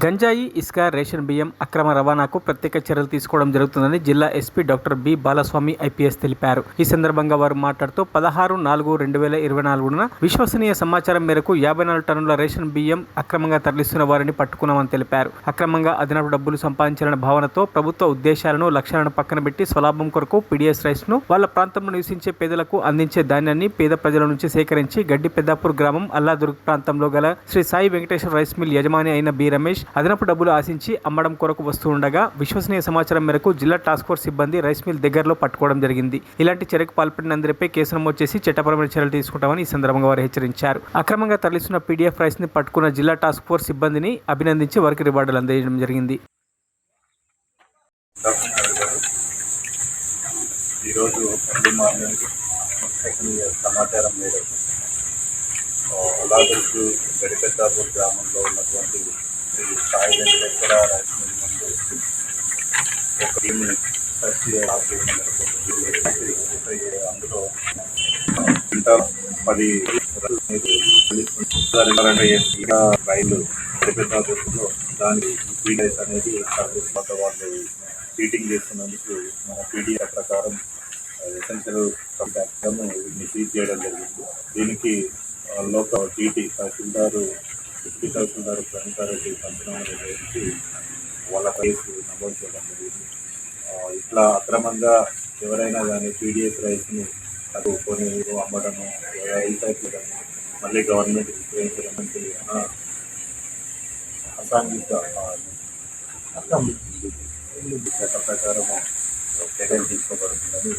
గంజాయి, ఇసుక, రేషన్ బియ్యం అక్రమ రవాణాకు ప్రత్యేక చర్యలు తీసుకోవడం జరుగుతుందని జిల్లా SP doctor B Balaswamy IPS తెలిపారు. ఈ సందర్భంగా వారు మాట్లాడుతూ 16/4/2024న విశ్వసనీయ సమాచారం మేరకు 54 టన్నుల రేషన్ బియ్యం అక్రమంగా తరలిస్తున్న వారిని పట్టుకున్నామని తెలిపారు. అక్రమంగా అదనపు డబ్బులు సంపాదించాలన్న భావనతో ప్రభుత్వ ఉద్దేశాలను, లక్ష్యాలను పక్కన పెట్టి స్వలాభం కొరకు పీడీఎస్ రైస్ ను వాళ్ళ ప్రాంతంలో నివసించే పేదలకు అందించే ధాన్యాన్ని పేద ప్రజల నుంచి సేకరించి గడ్డి పెద్దాపూర్ గ్రామం అల్లాదుర్గ్ ప్రాంతంలో గల శ్రీ సాయి వెంకటేశ్వర రైస్ మిల్ యజమాని అయిన బి రమేష్ అదనపు డబ్బులు ఆశించి అమ్మడం కొరకు వస్తూ ఉండగా విశ్వసనీయ సమాచారం మేరకు జిల్లా టాస్క్ ఫోర్స్ సిబ్బంది రైస్ మిల్ దగ్గరలో పట్టుకోవడం జరిగింది. ఇలాంటి చర్యకు పాల్పడినందరిపై కేసు నమోదు చేసి చట్టపరమైన చర్యలు తీసుకుంటామని ఈ సందర్భంగా వారు హెచ్చరించారు. అక్రమంగా తరలిస్తున్న పీడీఎఫ్ రైస్ ని పట్టుకున్న జిల్లా టాస్క్ ఫోర్స్ సిబ్బందిని అభినందించి వారికి రివార్డులు అందజేయడం జరిగింది. ఈరోజు ఎర్లీ మార్నింగ్ సమాచారం మేరకు అల్లాదుర్గ్ గడిపెద్దాపూర్ గ్రామంలో ఉన్నటువంటి శ్రీ సాయి వెంకటేశ్వర రైస్ మిల్ ముందు ఒక టీంని సర్చ్ అందులో క్వింటాల్ 10 రైలు గడిపెద్దాపూర్లో దాని పీడీఎస్ అనేది సర్వీస్ వాళ్ళు చీటింగ్ చేస్తున్నందుకు మన పీడీఎస్ ప్రకారం ఎసెన్షియల్ వీటిని సీజ్ చేయడం జరిగింది. దీనికి local TT tahsildar deputy tahsildar Praneetha Reddy panchnama నిర్వహించి వాళ్ళ కేసు నమోదు చేయడం జరిగింది. ఇట్లా అక్రమంగా ఎవరైనా కానీ పీడీఎస్ రైస్ని అది కొని అమ్మడము, రీసైక్లడం, మళ్ళీ గవర్నమెంట్ విక్రయించడం వంటి అసాంఘిక చట్ట ప్రకారము చర్యలు తీసుకోబడుతుందని